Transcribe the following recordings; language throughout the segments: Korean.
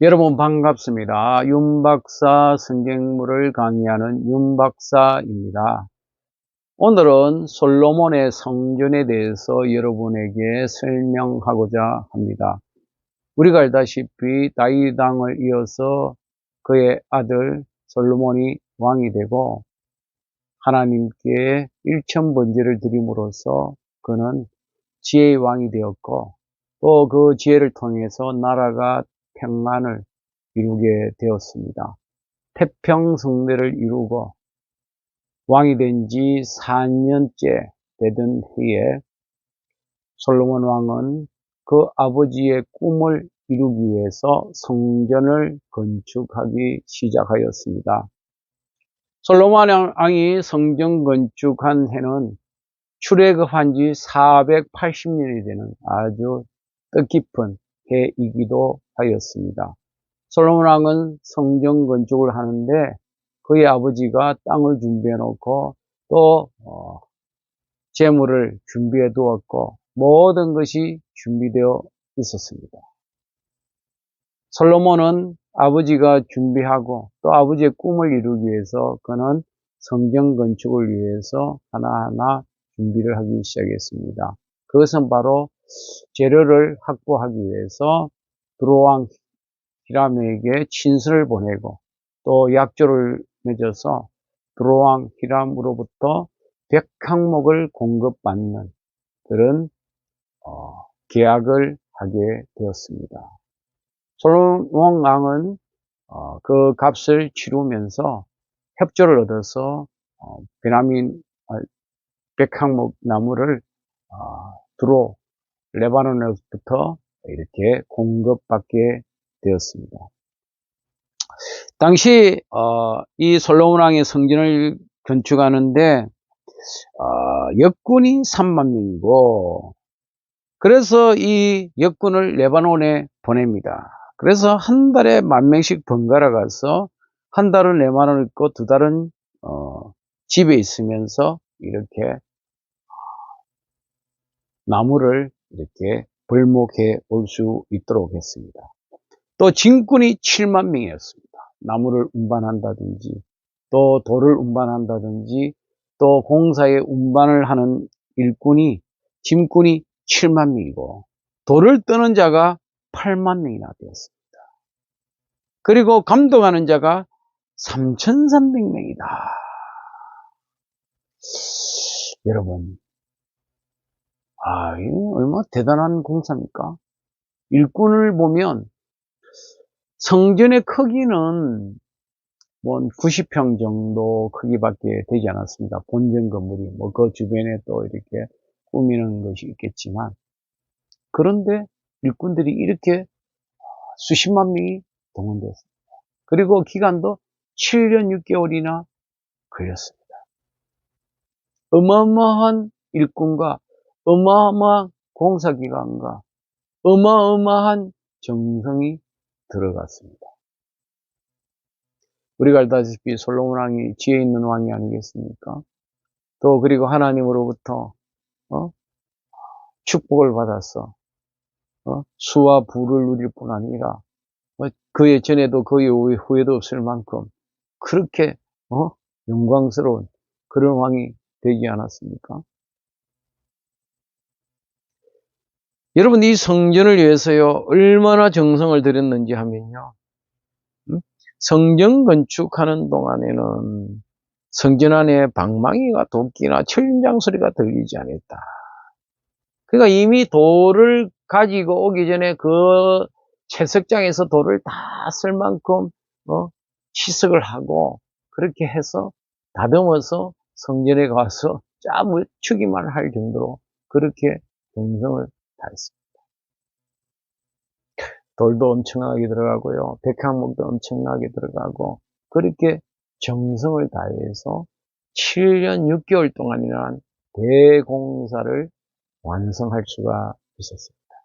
여러분 반갑습니다. 윤박사 성경물을 강의하는 윤박사입니다. 오늘은 솔로몬의 성전에 대해서 여러분에게 설명하고자 합니다. 우리가 알다시피 다윗 왕을 이어서 그의 아들 솔로몬이 왕이 되고 하나님께 일천번제를 드림으로써 그는 지혜의 왕이 되었고 또 그 지혜를 통해서 나라가 평안을 이루게 되었습니다. 태평성대를 이루고 왕이 된 지 4년째 되던 해에 솔로몬 왕은 그 아버지의 꿈을 이루기 위해서 성전을 건축하기 시작하였습니다. 솔로몬 왕이 성전 건축한 해는 출애굽한 지 480년이 되는 아주 뜻깊은 해이기도 하였습니다. 솔로몬 왕은 성전 건축을 하는데 그의 아버지가 땅을 준비해 놓고 또 재물을 준비해 두었고 모든 것이 준비되어 있었습니다. 솔로몬은 아버지가 준비하고 또 아버지의 꿈을 이루기 위해서 그는 성전 건축을 위해서 하나하나 준비를 하기 시작했습니다. 그것은 바로 재료를 확보하기 위해서 두로왕 히람에게 친서를 보내고 또 약조를 맺어서 두로왕 히람으로부터 100항목을 공급받는 그런 계약을 하게 되었습니다. 솔로몬 왕은 그 값을 치르면서 협조를 얻어서 베냐민 100항목 나무를 두로 레바논으로부터 이렇게 공급받게 되었습니다. 당시 이 솔로몬 왕의 성전을 건축하는데 역군이 3만 명이고 그래서 이 역군을 레바논에 보냅니다. 그래서 한 달에 10,000명씩 번갈아 가서 한 달은 레바논에 있고 두 달은 집에 있으면서 이렇게 나무를 이렇게 벌목해 올 수 있도록 했습니다. 또 진군이 7만 명이었습니다. 나무를 운반한다든지 또 돌을 운반한다든지 또 공사에 운반을 하는 일꾼이 짐꾼이 7만 명이고 돌을 떠는 자가 8만 명이나 되었습니다. 그리고 감독하는 자가 3,300명이다. 여러분, 이거 얼마나 대단한 공사입니까? 일꾼을 보면 성전의 크기는 뭐 90평 정도 크기밖에 되지 않았습니다. 본전 건물이 뭐 그 주변에 또 이렇게 꾸미는 것이 있겠지만 그런데 일꾼들이 이렇게 수십만 명이 동원되었습니다. 그리고 기간도 7년 6개월이나 걸렸습니다. 어마어마한 일꾼과 어마어마한 공사기간과 어마어마한 정성이 들어갔습니다. 우리가 알다시피 솔로몬 왕이 지혜 있는 왕이 아니겠습니까? 또 그리고 하나님으로부터 축복을 받아서 수와 부를 누릴 뿐 아니라 그의 전에도 그의 후에도 없을 만큼 그렇게 영광스러운 그런 왕이 되지 않았습니까? 여러분 이 성전을 위해서요 얼마나 정성을 들였는지 하면요 성전 건축하는 동안에는 성전 안에 방망이가 도끼나 철장 소리가 들리지 않았다. 그러니까 이미 돌을 가지고 오기 전에 그 채석장에서 돌을 다 쓸 만큼 치석을 하고 그렇게 해서 다듬어서 성전에 가서 짜묻히기만 할 정도로 그렇게 정성을 다했습니다. 돌도 엄청나게 들어가고요. 백항목도 엄청나게 들어가고 그렇게 정성을 다해서 7년 6개월 동안이라는 대공사를 완성할 수가 있었습니다.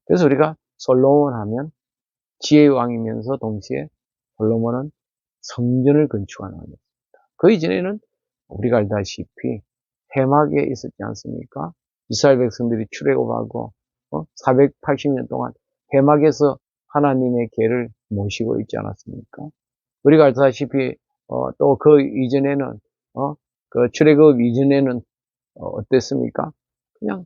그래서 우리가 솔로몬 하면 지혜의 왕이면서 동시에 솔로몬은 성전을 건축한 왕이었습니다. 그 이전에는 우리가 알다시피 해막에 있었지 않습니까? 이스라엘 백성들이 출애굽하고 480년 동안 해막에서 하나님의 궤를 모시고 있지 않았습니까? 우리가 알다시피 또 그 이전에는 그 출애굽 이전에는 어땠습니까? 그냥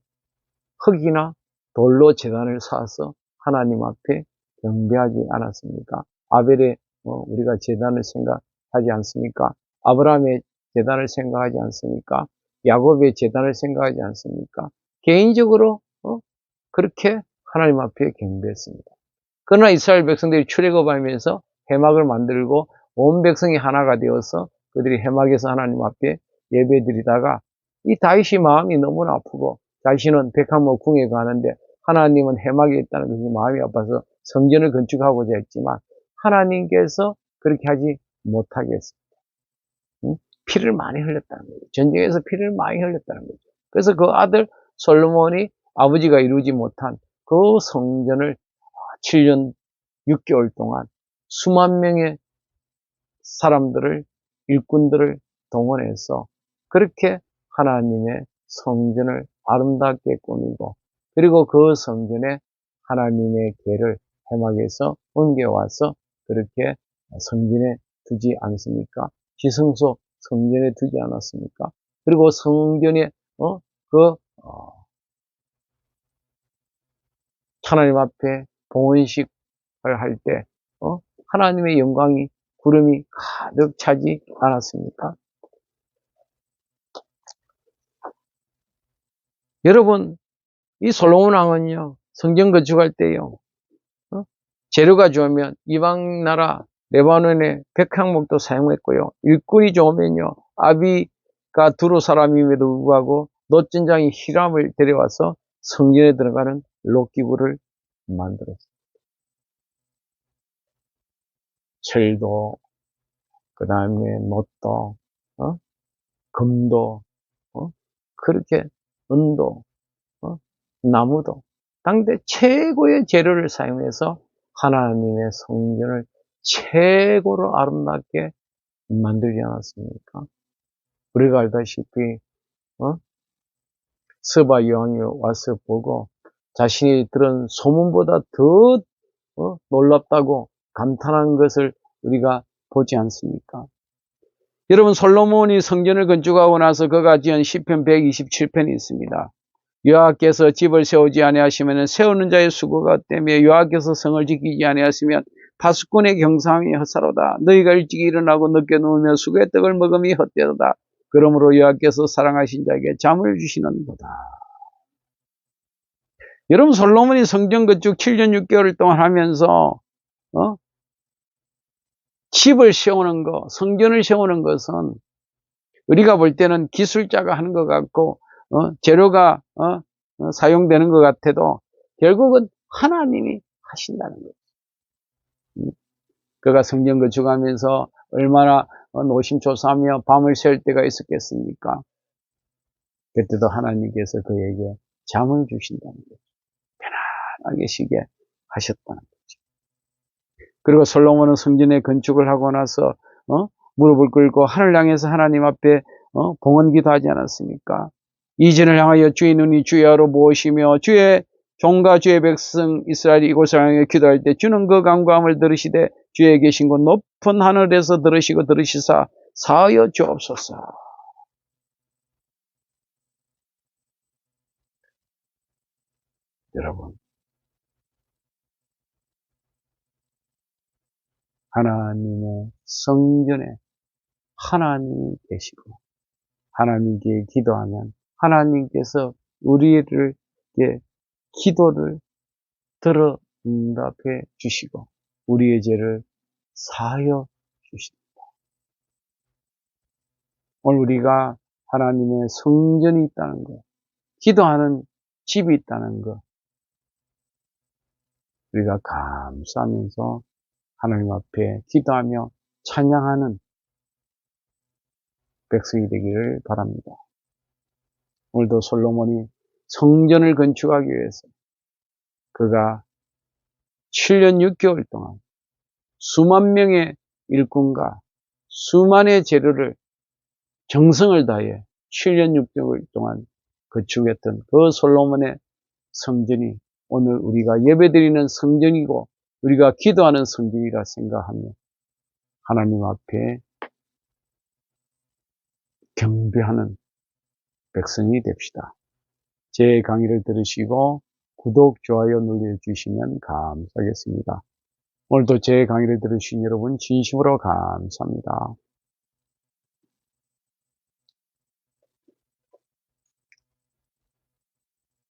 흙이나 돌로 제단을 쌓아서 하나님 앞에 경배하지 않았습니까? 아벨의 우리가 제단을 생각하지 않습니까? 아브라함의 제단을 생각하지 않습니까? 야곱의 제단을 생각하지 않습니까? 개인적으로 그렇게 하나님 앞에 경배했습니다. 그러나 이스라엘 백성들이 출애굽하면서 해막을 만들고 온 백성이 하나가 되어서 그들이 해막에서 하나님 앞에 예배드리다가 이 다윗이 마음이 너무나 아프고 자신은 백합목 궁에 가는데 하나님은 해막에 있다는 것이 마음이 아파서 성전을 건축하고자 했지만 하나님께서 그렇게 하지 못하게 했습니다. 피를 많이 흘렸다는 거죠. 전쟁에서 피를 많이 흘렸다는 거죠. 그래서 그 아들 솔로몬이 아버지가 이루지 못한 그 성전을 7년 6개월 동안 수만 명의 사람들을, 일꾼들을 동원해서 그렇게 하나님의 성전을 아름답게 꾸미고, 그리고 그 성전에 하나님의 궤를 해막에서 옮겨와서 그렇게 성전에 두지 않습니까? 지성소 성전에 두지 않았습니까? 그리고 성전에 하나님 앞에 봉헌식을 할 때 하나님의 영광이 구름이 가득 차지 않았습니까? 여러분, 이 솔로몬 왕은요, 성전 건축할 때요, 재료가 좋으면 이방 나라 레바논의 백향목도 사용했고요, 일꾼이 좋으면요, 아비가 두루 사람임에도 불구하고 노전장이 히람을 데려와서 성전에 들어가는 롯기구를 만들었어요. 철도, 그 다음에 놋도, 금도, 그렇게 은도, 나무도 당대 최고의 재료를 사용해서 하나님의 성전을 최고로 아름답게 만들지 않았습니까? 우리가 알다시피 스바 여왕이 와서 보고 자신이 들은 소문보다 더 놀랍다고 감탄한 것을 우리가 보지 않습니까? 여러분, 솔로몬이 성전을 건축하고 나서 그가 지은 시편 127편이 있습니다. 여호와께서 집을 세우지 아니하시면 세우는 자의 수고가 헛되며 여호와께서 성을 지키지 아니하시면 파수꾼의 경상이 헛사로다. 너희가 일찍 일어나고 늦게 누우며 수고의 떡을 먹음이 헛되도다. 그러므로 여호와께서 사랑하신 자에게 잠을 주시는도다. 여러분, 솔로몬이 성전 건축 7년 6개월 동안 하면서 집을 세우는 것, 성전을 세우는 것은 우리가 볼 때는 기술자가 하는 것 같고 재료가 사용되는 것 같아도 결국은 하나님이 하신다는 거예요. 그가 성전 건축하면서 얼마나 노심초사하며 밤을 새울 때가 있었겠습니까? 그때도 하나님께서 그에게 잠을 주신다는 거죠. 편안하게 쉬게 하셨다는 거죠. 그리고 솔로몬은 성전의 건축을 하고 나서 무릎을 꿇고 하늘 향해서 하나님 앞에 봉헌기도 하지 않았습니까? 이전을 향하여 주의 눈이 주야로 모으시며 주의 종과 주의 백성 이스라엘이 이곳을 향해 기도할 때 주는 그 간구함을 들으시되 주의 계신 곳 높은 하늘에서 들으시고 들으시사 사하여 주옵소서. 여러분, 하나님의 성전에 하나님이 계시고 하나님께 기도하면 하나님께서 우리를 기도를 들어 응답해 주시고 우리의 죄를 사하여 주십니다. 오늘 우리가 하나님의 성전이 있다는 것, 기도하는 집이 있다는 것, 우리가 감사하면서 하나님 앞에 기도하며 찬양하는 백성이 되기를 바랍니다. 오늘도 솔로몬이 성전을 건축하기 위해서 그가 7년 6개월 동안 수만 명의 일꾼과 수만의 재료를 정성을 다해 7년 6개월 동안 건축했던 그 솔로몬의 성전이 오늘 우리가 예배드리는 성전이고 우리가 기도하는 성전이라 생각하며 하나님 앞에 경배하는 백성이 됩시다. 제 강의를 들으시고 구독, 좋아요 눌러주시면 감사하겠습니다. 오늘도 제 강의를 들으신 여러분 진심으로 감사합니다.